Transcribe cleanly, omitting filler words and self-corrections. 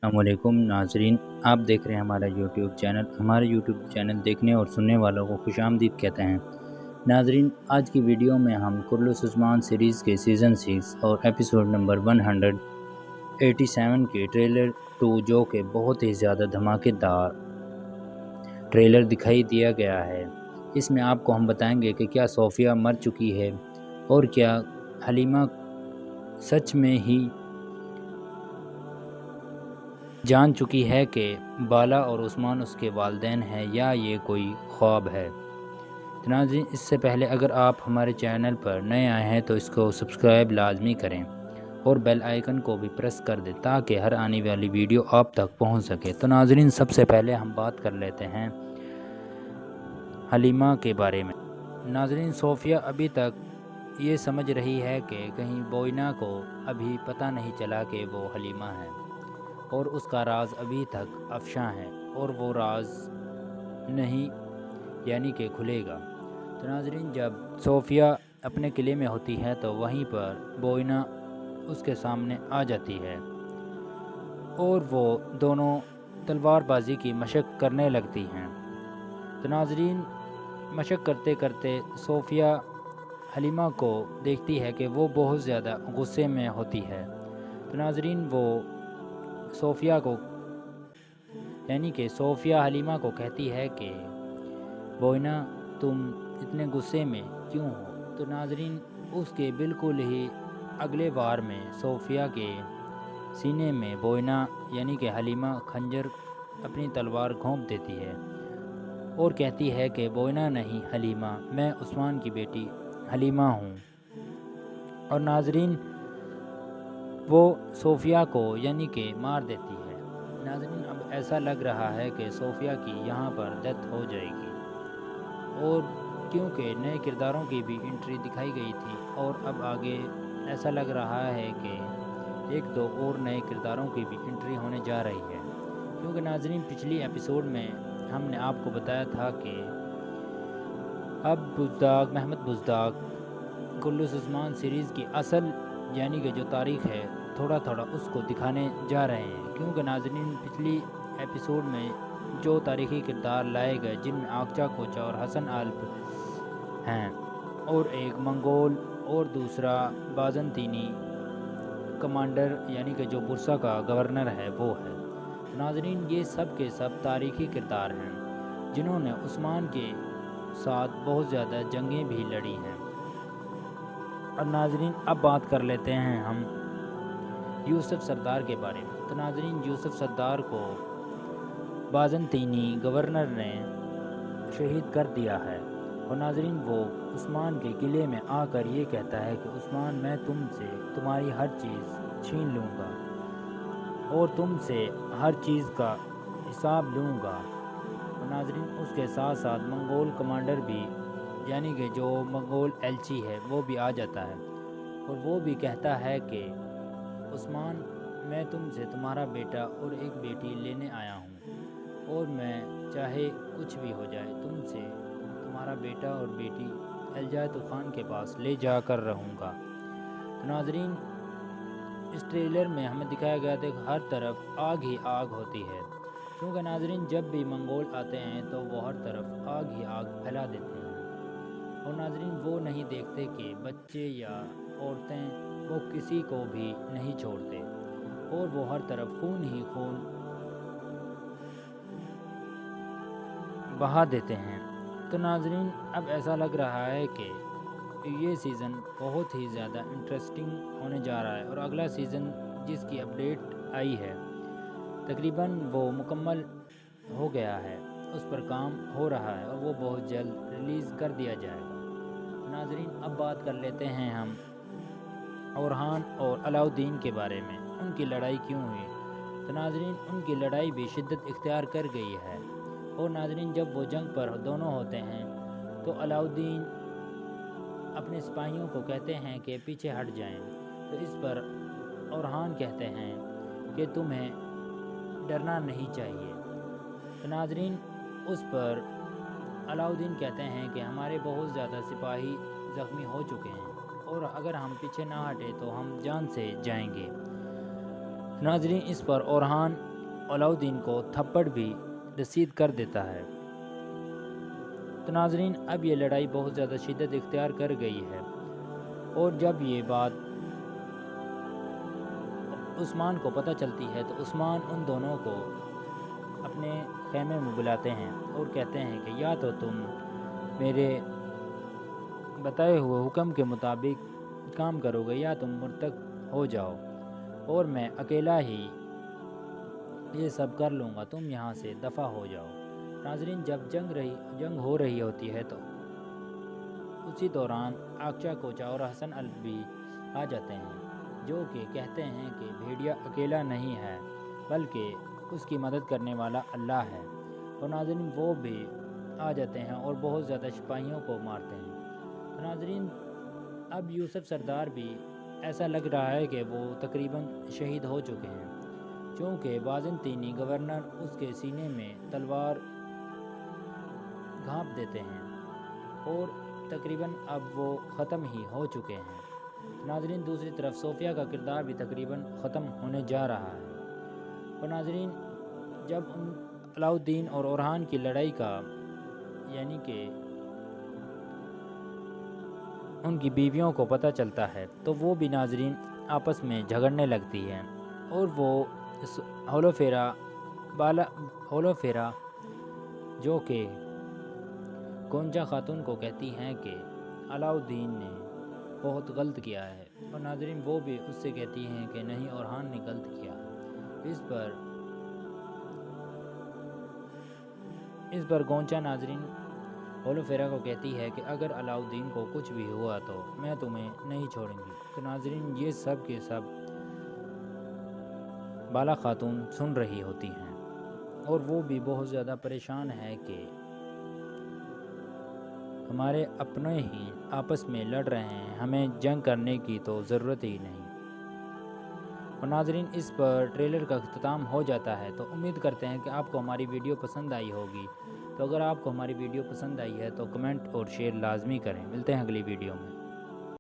अस्सलामुअलैकुम नाजरीन, आप देख रहे हैं हमारे यूट्यूब चैनल देखने और सुनने वालों को खुशामदीद कहते हैं। नाजरीन, आज की वीडियो में हम कुर्रलुस उस्मान सीरीज़ के सीज़न 6 और एपिसोड नंबर 187 के ट्रेलर 2, जो कि बहुत ही ज़्यादा धमाकेदार ट्रेलर दिखाई दिया गया है। इसमें आपको हम बताएंगे कि क्या सोफिया मर चुकी है और क्या हलीमा सच में ही जान चुकी है कि बाला और उस्मान उसके वालिदैन हैं या ये कोई ख्वाब है। तो नाज़रीन, इससे पहले अगर आप हमारे चैनल पर नए आए हैं तो इसको सब्सक्राइब लाजमी करें और बेल आइकन को भी प्रेस कर दें ताकि हर आने वाली वीडियो आप तक पहुंच सके। तो नाज़रीन, सबसे पहले हम बात कर लेते हैं हलीमा के बारे में। नाज़रीन, सोफिया अभी तक ये समझ रही है कि कहीं बोइना को अभी पता नहीं चला कि वो हलीमा है और उसका राज अभी तक अफशा है और वो राज नहीं यानी कि खुलेगा। तो नाजरीन, जब सोफिया अपने किले में होती है तो वहीं पर बोइना उसके सामने आ जाती है और वो दोनों तलवारबाजी की मशक करने लगती हैं। तो नाजरीन, मशक करते करते सोफिया हलीमा को देखती है कि वो बहुत ज़्यादा गुस्से में होती है। तो नाजरीन, वो सोफिया को यानी कि सोफिया हलीमा को कहती है कि बोइना, तुम इतने गुस्से में क्यों हो। तो नाजरीन, उसके बिल्कुल ही अगले वार में सोफिया के सीने में बोइना यानी कि हलीमा खंजर अपनी तलवार घोंप देती है और कहती है कि बोइना नहीं हलीमा, मैं उस्मान की बेटी हलीमा हूँ। और नाजरीन, वो सोफिया को यानी कि मार देती है। नाजरीन, अब ऐसा लग रहा है कि सोफिया की यहाँ पर डेथ हो जाएगी और क्योंकि नए किरदारों की भी एंट्री दिखाई गई थी और अब आगे ऐसा लग रहा है कि एक दो और नए किरदारों की भी एंट्री होने जा रही है। क्योंकि नाजरीन, पिछली एपिसोड में हमने आपको बताया था कि अब महमद बुज़दाग कुर्रलुस उस्मान सीरीज़ की असल यानी कि जो तारीख़ है थोड़ा थोड़ा उसको दिखाने जा रहे हैं। क्योंकि नाजरीन, पिछली एपिसोड में जो तारीख़ी किरदार लाए गए जिनमें आकचा कोचा और हसन अल्प हैं और एक मंगोल और दूसरा बाज़ंतीनी कमांडर यानी कि जो बुरसा का गवर्नर है वो है। नाजरीन, ये सब के सब तारीख़ी किरदार हैं जिन्होंने उस्मान के साथ बहुत ज़्यादा जंगें भी लड़ी हैं। और नाजरीन, अब बात कर लेते हैं हम यूसुफ सरदार के बारे में। तो नाजरीन, यूसुफ सरदार को बाज़ंतीनी गवर्नर ने शहीद कर दिया है और नाजरीन, वो उस्मान के किले में आकर ये कहता है कि उस्मान, मैं तुमसे तुम्हारी हर चीज़ छीन लूँगा और तुमसे हर चीज़ का हिसाब लूँगा। और नाजरीन, उसके साथ साथ मंगोल कमांडर भी यानी कि जो मंगोल एलची है वो भी आ जाता है और वो भी कहता है कि उस्मान, मैं तुमसे तुम्हारा बेटा और एक बेटी लेने आया हूँ और मैं चाहे कुछ भी हो जाए तुमसे तुम्हारा बेटा और बेटी अलजात खान के पास ले जाकर रहूँगा। तो नाजरीन, इस ट्रेलर में हमें दिखाया गया था कि हर तरफ आग ही आग होती है। क्योंकि नाजरीन, जब भी मंगोल आते हैं तो वो हर तरफ आग ही आग फैला देते हैं और नाजरीन, वो नहीं देखते कि बच्चे या औरतें, वो किसी को भी नहीं छोड़ते और वो हर तरफ खून ही खून बहा देते हैं। तो नाजरीन, अब ऐसा लग रहा है कि ये सीज़न बहुत ही ज़्यादा इंटरेस्टिंग होने जा रहा है और अगला सीज़न जिसकी अपडेट आई है तकरीबन वो मुकम्मल हो गया है, उस पर काम हो रहा है और वो बहुत जल्द रिलीज़ कर दिया जाएगा। नाजरीन, अब बात कर लेते हैं हम ओरहान और अलाउद्दीन के बारे में, उनकी लड़ाई क्यों हुई। तो नाजरीन, उनकी लड़ाई भी शिद्दत इख्तियार कर गई है और नाजरीन, जब वो जंग पर दोनों होते हैं तो अलाउद्दीन अपने सिपाहियों को कहते हैं कि पीछे हट जाएं। तो इस पर ओरहान कहते हैं कि तुम्हें डरना नहीं चाहिए। तो नाजरीन, उस पर अलाउद्दीन कहते हैं कि हमारे बहुत ज़्यादा सिपाही ज़ख्मी हो चुके हैं और अगर हम पीछे ना हटे तो हम जान से जाएंगे। नाजरीन, इस पर ओरहान अलाउद्दीन को थप्पड़ भी रसीद कर देता है। तो नाजरीन, अब ये लड़ाई बहुत ज़्यादा शिद्दत इख्तियार कर गई है, और जब ये बात उस्मान को पता चलती है तो उस्मान उन दोनों को अपने खेमे में बुलाते हैं और कहते हैं कि या तो तुम मेरे बताए हुए हुक्म के मुताबिक काम करोगे या तुम मुर्तद हो जाओ, और मैं अकेला ही ये सब कर लूँगा, तुम यहाँ से दफ़ा हो जाओ। नाजरीन, जब जंग हो रही होती है तो उसी दौरान आकशा कोचा और हसन अलवी आ जाते हैं, जो कि कहते हैं कि भेड़िया अकेला नहीं है बल्कि उसकी मदद करने वाला अल्लाह है। और नाजरीन, वो भी आ जाते हैं और बहुत ज़्यादा सिपाहियों को मारते हैं। तो नाजरीन, अब यूसुफ सरदार भी ऐसा लग रहा है कि वो तकरीबन शहीद हो चुके हैं, क्योंकि बाज़ंतीनी गवर्नर उसके सीने में तलवार घाँप देते हैं और तकरीबन अब वो ख़त्म ही हो चुके हैं। नाजरीन, दूसरी तरफ सोफिया का किरदार भी तकरीबन ख़त्म होने जा रहा है। और नाजरीन, जब अलाउद्दीन और ओरहान की लड़ाई का यानी कि उनकी बीवियों को पता चलता है तो वो भी नाजरीन आपस में झगड़ने लगती हैं, और वो होलोफेरा जो कि गोंजा खातून को कहती हैं कि अलाउद्दीन ने बहुत गलत किया है, और नाजरीन वो भी उससे कहती हैं कि नहीं, ओरहान ने गलत किया। इस पर गोंचा नाजरीन होलोफेरा को कहती है कि अगर अलाउद्दीन को कुछ भी हुआ तो मैं तुम्हें नहीं छोड़ूंगी। तो नाजरीन, ये सब के सब बाला खातून सुन रही होती हैं, और वो भी बहुत ज़्यादा परेशान है कि हमारे अपने ही आपस में लड़ रहे हैं, हमें जंग करने की तो ज़रूरत ही नहीं। और नाजरीन, इस पर ट्रेलर का अख्ताम हो जाता है। तो उम्मीद करते हैं कि आपको हमारी वीडियो पसंद आई होगी। तो अगर आपको हमारी वीडियो पसंद आई है तो कमेंट और शेयर लाजमी करें। मिलते हैं अगली वीडियो में।